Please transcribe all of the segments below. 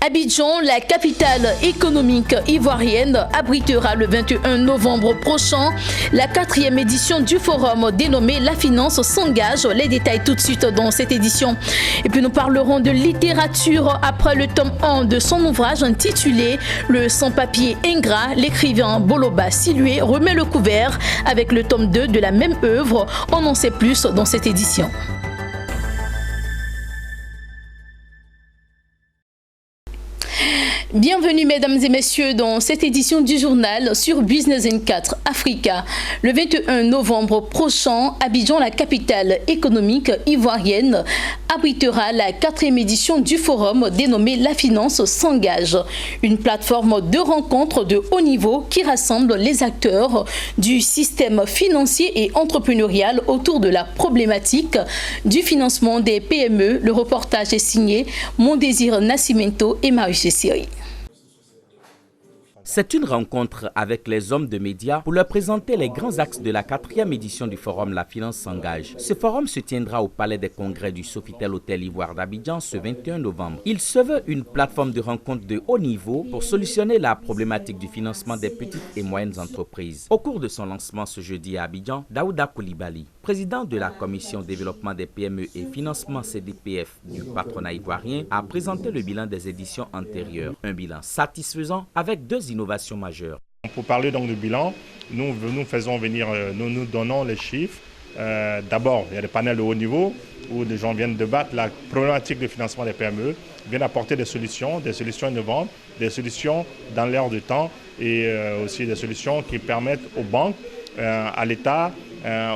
Abidjan, la capitale économique ivoirienne, abritera le 21 novembre prochain la 4e édition du forum dénommé La Finance s'engage. Les détails tout de suite dans cette édition. Et puis nous parlerons de littérature après le tome 1 de son ouvrage intitulé Le sans-papier ingrat. L'écrivain Boloba Silué remet le couvert avec le tome 2 de la même œuvre. On en sait plus dans cette édition. Bienvenue mesdames et messieurs dans cette édition du journal sur Business 24 Africa. Le 21 novembre prochain, Abidjan, la capitale économique ivoirienne, abritera la 4e édition du forum dénommé La Finance s'engage. Une plateforme de rencontres de haut niveau qui rassemble les acteurs du système financier et entrepreneurial autour de la problématique du financement des PME. Le reportage est signé Mondésir Nascimento et Marie-Cécile Siri. C'est une rencontre avec les hommes de médias pour leur présenter les grands axes de la 4e édition du forum La Finance s'engage. Ce forum se tiendra au Palais des Congrès du Sofitel Hôtel Ivoire d'Abidjan ce 21 novembre. Il se veut une plateforme de rencontre de haut niveau pour solutionner la problématique du financement des petites et moyennes entreprises. Au cours de son lancement ce jeudi à Abidjan, Daouda Koulibaly, président de la Commission développement des PME et financement CDPF du patronat ivoirien, a présenté le bilan des éditions antérieures. Un bilan satisfaisant avec 2 innovations majeures. Pour parler donc du bilan, nous donnons les chiffres. D'abord, il y a des panels de haut niveau où des gens viennent débattre la problématique du financement des PME, viennent apporter des solutions innovantes, des solutions dans l'air du temps et aussi des solutions qui permettent aux banques, à l'État,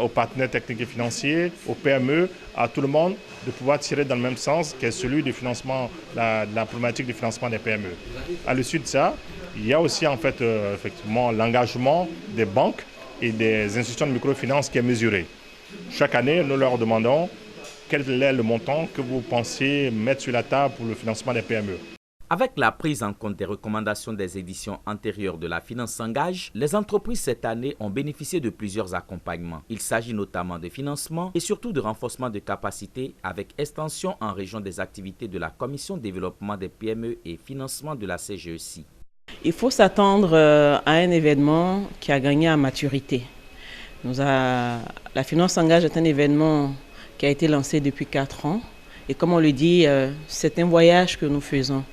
aux partenaires techniques et financiers, aux PME, à tout le monde de pouvoir tirer dans le même sens que celui du financement, la problématique du financement des PME. À l'issue de ça, il y a aussi en fait effectivement l'engagement des banques et des institutions de microfinance qui est mesuré. Chaque année, nous leur demandons quel est le montant que vous pensez mettre sur la table pour le financement des PME. Avec la prise en compte des recommandations des éditions antérieures de La Finance s'engage, les entreprises cette année ont bénéficié de plusieurs accompagnements. Il s'agit notamment de financement et surtout de renforcement de capacités avec extension en région des activités de la Commission développement des PME et financement de la CGECI. Il faut s'attendre à un événement qui a gagné en maturité. La Finance s'engage est un événement qui a été lancé depuis 4 ans. Et comme on le dit, c'est un voyage que nous faisons.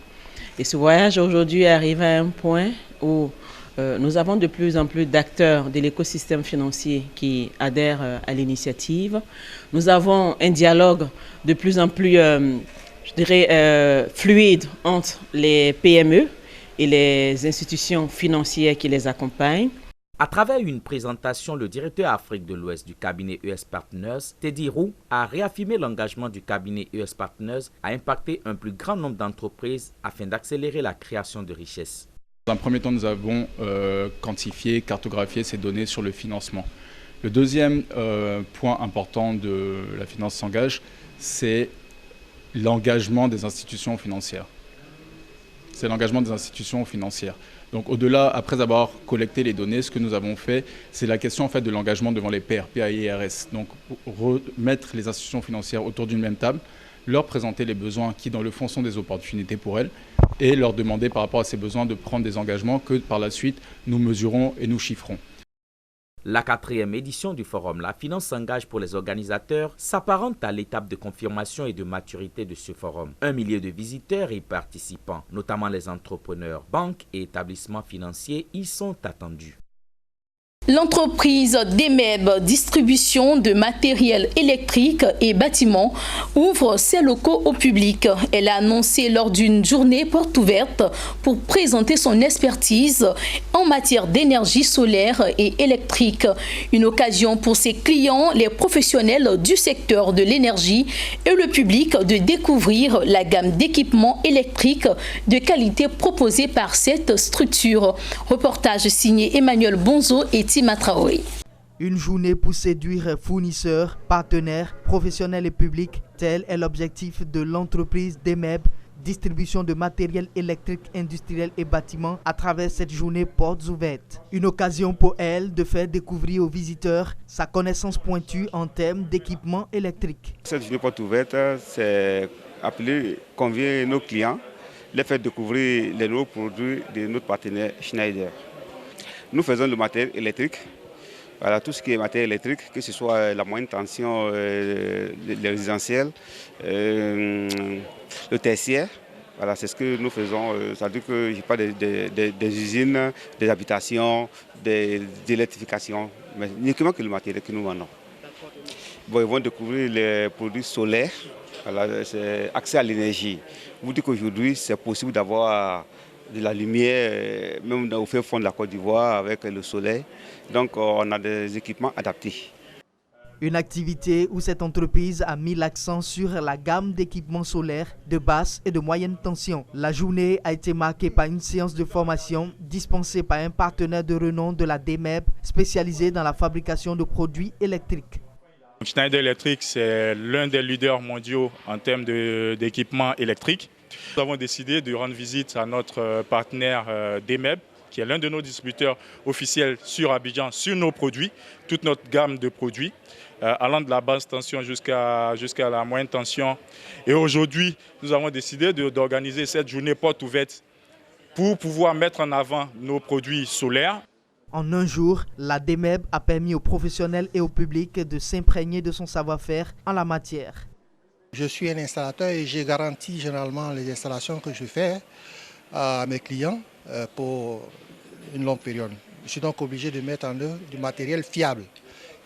Et ce voyage aujourd'hui arrive à un point où nous avons de plus en plus d'acteurs de l'écosystème financier qui adhèrent à l'initiative. Nous avons un dialogue de plus en plus, fluide entre les PME et les institutions financières qui les accompagnent. À travers une présentation, le directeur Afrique de l'Ouest du cabinet ES Partners, Teddy Roux, a réaffirmé l'engagement du cabinet ES Partners à impacter un plus grand nombre d'entreprises afin d'accélérer la création de richesses. Dans un premier temps, nous avons quantifié, cartographié ces données sur le financement. Le deuxième point important de La Finance s'engage, c'est l'engagement des institutions financières. Donc au-delà, après avoir collecté les données, ce que nous avons fait, c'est la question en fait, de l'engagement devant les PRPA et IRS. Donc remettre les institutions financières autour d'une même table, leur présenter les besoins qui dans le fond sont des opportunités pour elles et leur demander par rapport à ces besoins de prendre des engagements que par la suite nous mesurons et nous chiffrons. La 4e édition du forum La Finance s'engage pour les organisateurs s'apparente à l'étape de confirmation et de maturité de ce forum. 1 millier de visiteurs et participants, notamment les entrepreneurs, banques et établissements financiers, y sont attendus. L'entreprise DEMEB, distribution de matériel électrique et bâtiments, ouvre ses locaux au public. Elle a annoncé lors d'une journée porte ouverte pour présenter son expertise en matière d'énergie solaire et électrique. Une occasion pour ses clients, les professionnels du secteur de l'énergie et le public de découvrir la gamme d'équipements électriques de qualité proposée par cette structure. Reportage signé Emmanuel Bonzo et Tima Traoré. Une journée pour séduire fournisseurs, partenaires, professionnels et publics, tel est l'objectif de l'entreprise DEMEB, distribution de matériel électrique industriel et bâtiment à travers cette journée portes ouvertes. Une occasion pour elle de faire découvrir aux visiteurs sa connaissance pointue en termes d'équipements électriques. Cette journée portes ouvertes, c'est appelé convier nos clients les faire découvrir les nouveaux produits de notre partenaire Schneider. Nous faisons le matériel électrique, voilà, tout ce qui est matériel électrique, que ce soit la moyenne tension, les résidentiels, le tertiaire. Voilà, c'est ce que nous faisons. C'est-à-dire que je parle des usines, des habitations, des électrifications, mais uniquement que le matériel que nous vendons. Bon, ils vont découvrir les produits solaires, voilà, c'est accès à l'énergie. Vous dites qu'aujourd'hui, c'est possible d'avoir de la lumière, même au fin fond de la Côte d'Ivoire, avec le soleil. Donc, on a des équipements adaptés. Une activité où cette entreprise a mis l'accent sur la gamme d'équipements solaires de basse et de moyenne tension. La journée a été marquée par une séance de formation dispensée par un partenaire de renom de la DMEB spécialisé dans la fabrication de produits électriques. Schneider Electric, c'est l'un des leaders mondiaux en termes d'équipements électriques. Nous avons décidé de rendre visite à notre partenaire DMEB, qui est l'un de nos distributeurs officiels sur Abidjan, sur nos produits, toute notre gamme de produits, allant de la basse tension jusqu'à la moyenne tension. Et aujourd'hui, nous avons décidé d'organiser cette journée porte ouverte pour pouvoir mettre en avant nos produits solaires. En un jour, la DMEB a permis aux professionnels et au public de s'imprégner de son savoir-faire en la matière. Je suis un installateur et j'ai garanti généralement les installations que je fais à mes clients pour une longue période. Je suis donc obligé de mettre en œuvre du matériel fiable,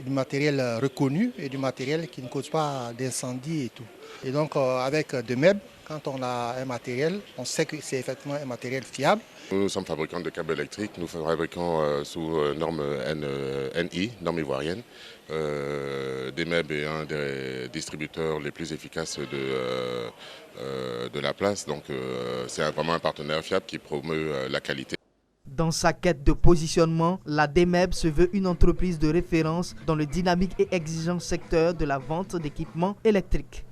du matériel reconnu et du matériel qui ne cause pas d'incendie et tout. Et donc avec DMEB, quand on a un matériel, on sait que c'est effectivement un matériel fiable. Nous sommes fabricants de câbles électriques, nous fabriquons sous norme NI, norme ivoirienne. DMEB est un des distributeurs les plus efficaces de la place, donc c'est vraiment un partenaire fiable qui promeut la qualité. Dans sa quête de positionnement, la DMEB se veut une entreprise de référence dans le dynamique et exigeant secteur de la vente d'équipements électriques.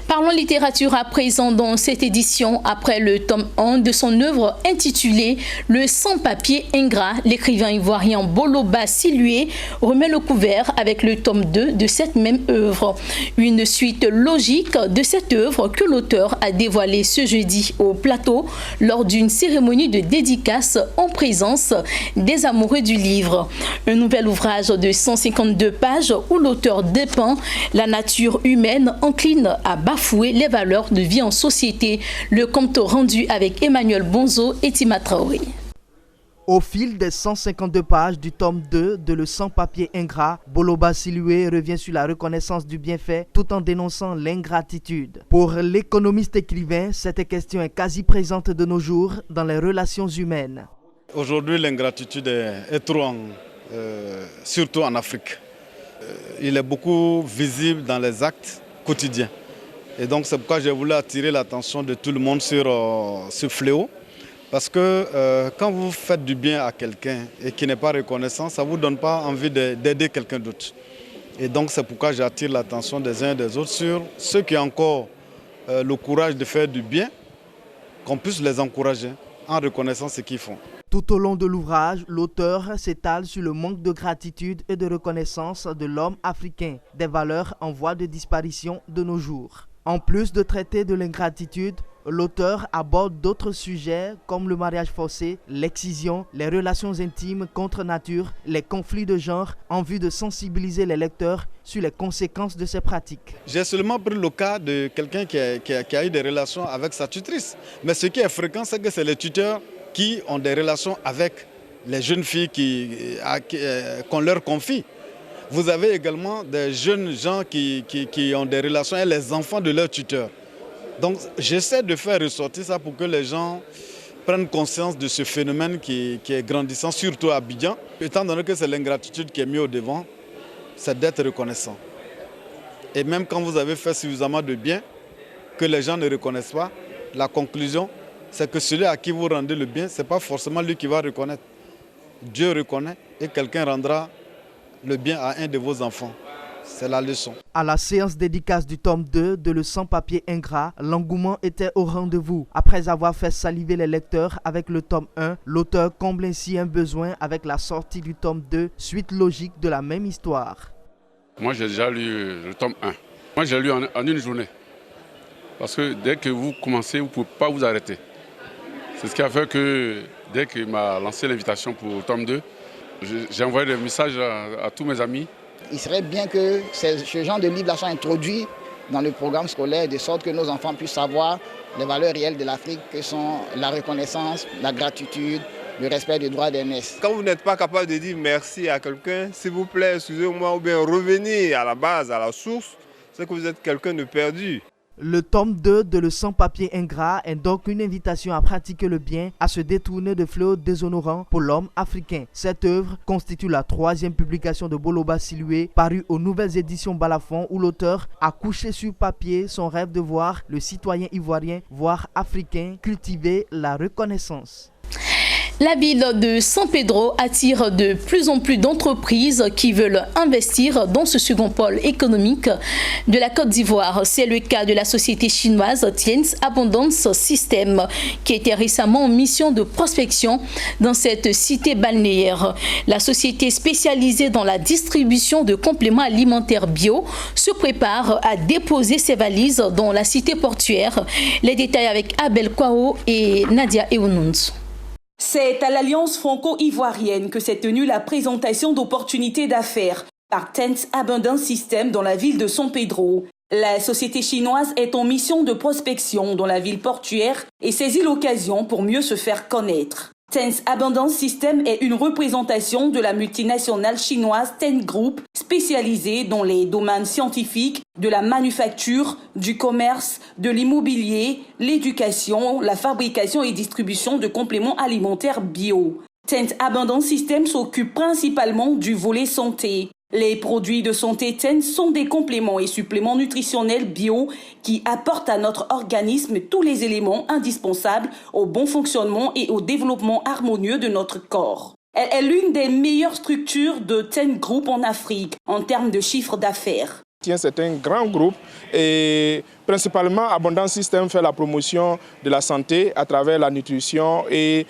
Parlons littérature à présent dans cette édition. Après le tome 1 de son œuvre intitulée Le sans-papier ingrat, l'écrivain ivoirien Boloba Silué remet le couvert avec le tome 2 de cette même œuvre. Une suite logique de cette œuvre que l'auteur a dévoilée ce jeudi au plateau lors d'une cérémonie de dédicace en présence des amoureux du livre. Un nouvel ouvrage de 152 pages où l'auteur dépeint la nature humaine encline à bafouer les valeurs de vie en société. Le compte rendu avec Emmanuel Bonzo et Tima Traoré. Au fil des 152 pages du tome 2 de Le sans-papier ingrat, Boloba Silué revient sur la reconnaissance du bienfait tout en dénonçant l'ingratitude. Pour l'économiste écrivain, cette question est quasi présente de nos jours dans les relations humaines. Aujourd'hui, l'ingratitude est trop, surtout en Afrique. Il est beaucoup visible dans les actes quotidiens. Et donc c'est pourquoi j'ai voulu attirer l'attention de tout le monde sur ce fléau. Parce que quand vous faites du bien à quelqu'un et qui n'est pas reconnaissant, ça ne vous donne pas envie d'aider quelqu'un d'autre. Et donc c'est pourquoi j'attire l'attention des uns et des autres sur ceux qui ont encore le courage de faire du bien, qu'on puisse les encourager en reconnaissant ce qu'ils font. Tout au long de l'ouvrage, l'auteur s'étale sur le manque de gratitude et de reconnaissance de l'homme africain, des valeurs en voie de disparition de nos jours. En plus de traiter de l'ingratitude, l'auteur aborde d'autres sujets comme le mariage forcé, l'excision, les relations intimes contre nature, les conflits de genre, en vue de sensibiliser les lecteurs sur les conséquences de ces pratiques. J'ai seulement pris le cas de quelqu'un qui a eu des relations avec sa tutrice. Mais ce qui est fréquent, c'est que c'est les tuteurs qui ont des relations avec les jeunes filles qu'on leur confie. Vous avez également des jeunes gens qui ont des relations avec les enfants de leurs tuteurs. Donc j'essaie de faire ressortir ça pour que les gens prennent conscience de ce phénomène qui est grandissant, surtout à Abidjan. Étant donné que c'est l'ingratitude qui est mise au devant, c'est d'être reconnaissant. Et même quand vous avez fait suffisamment de bien, que les gens ne reconnaissent pas, la conclusion, c'est que celui à qui vous rendez le bien, ce n'est pas forcément lui qui va reconnaître. Dieu reconnaît et quelqu'un rendra le bien à un de vos enfants. C'est la leçon. À la séance dédicace du tome 2 de Le sans-papier ingrat, l'engouement était au rendez-vous. Après avoir fait saliver les lecteurs avec le tome 1, l'auteur comble ainsi un besoin avec la sortie du tome 2, suite logique de la même histoire. Moi j'ai déjà lu le tome 1. Moi j'ai lu en une journée. Parce que dès que vous commencez, vous ne pouvez pas vous arrêter. C'est ce qui a fait que dès qu'il m'a lancé l'invitation pour le tome 2, j'ai envoyé des messages à tous mes amis. Il serait bien que ce genre de livres soient introduits dans le programme scolaire, de sorte que nos enfants puissent savoir les valeurs réelles de l'Afrique, que sont la reconnaissance, la gratitude, le respect des droits d'aînés. Quand vous n'êtes pas capable de dire merci à quelqu'un, s'il vous plaît, excusez-moi, ou bien revenez à la base, à la source, c'est que vous êtes quelqu'un de perdu. Le tome 2 de Le Sans-Papier Ingrat est donc une invitation à pratiquer le bien, à se détourner de fléaux déshonorants pour l'homme africain. Cette œuvre constitue la 3e publication de Boloba Silué, parue aux nouvelles éditions Balafon, où l'auteur a couché sur papier son rêve de voir le citoyen ivoirien, voire africain, cultiver la reconnaissance. La ville de San Pedro attire de plus en plus d'entreprises qui veulent investir dans ce second pôle économique de la Côte d'Ivoire. C'est le cas de la société chinoise Tiens Abundance System, qui était récemment en mission de prospection dans cette cité balnéaire. La société spécialisée dans la distribution de compléments alimentaires bio se prépare à déposer ses valises dans la cité portuaire. Les détails avec Abel Kwao et Nadia Eunouns. C'est à l'Alliance franco-ivoirienne que s'est tenue la présentation d'opportunités d'affaires par Tiens Abundance System dans la ville de San Pedro. La société chinoise est en mission de prospection dans la ville portuaire et saisit l'occasion pour mieux se faire connaître. Tiens Abundance System est une représentation de la multinationale chinoise Ten Group, spécialisée dans les domaines scientifiques, de la manufacture, du commerce, de l'immobilier, l'éducation, la fabrication et distribution de compléments alimentaires bio. Tiens Abundance System s'occupe principalement du volet santé. Les produits de santé Tiens sont des compléments et suppléments nutritionnels bio qui apportent à notre organisme tous les éléments indispensables au bon fonctionnement et au développement harmonieux de notre corps. Elle est l'une des meilleures structures de Ten Group en Afrique en termes de chiffre d'affaires. C'est un grand groupe et principalement Abundance System fait la promotion de la santé à travers la nutrition et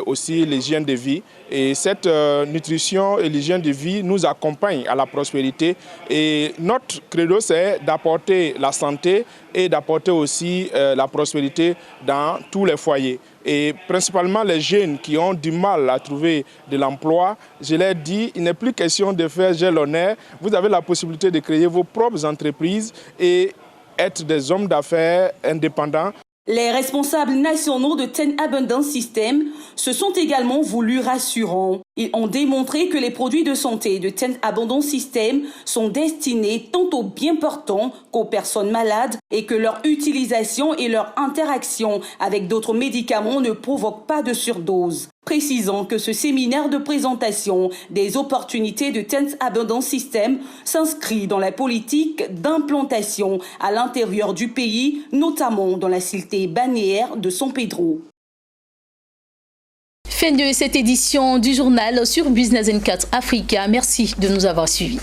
aussi l'hygiène de vie. Et cette nutrition et l'hygiène de vie nous accompagnent à la prospérité. Et notre credo, c'est d'apporter la santé et d'apporter aussi la prospérité dans tous les foyers. Et principalement les jeunes qui ont du mal à trouver de l'emploi, je leur dis, il n'est plus question de faire jalonnaire. Vous avez la possibilité de créer vos propres entreprises et être des hommes d'affaires indépendants. Les responsables nationaux de Ten Abundance System se sont également voulus rassurants. Ils ont démontré que les produits de santé de Ten Abundance System sont destinés tant aux bien portants qu'aux personnes malades et que leur utilisation et leur interaction avec d'autres médicaments ne provoquent pas de surdose. Précisant que ce séminaire de présentation des opportunités de Ten Abundance System s'inscrit dans la politique d'implantation à l'intérieur du pays, notamment dans la cité balnéaire de San Pedro. Fin de cette édition du journal sur Business 24 Africa. Merci de nous avoir suivis.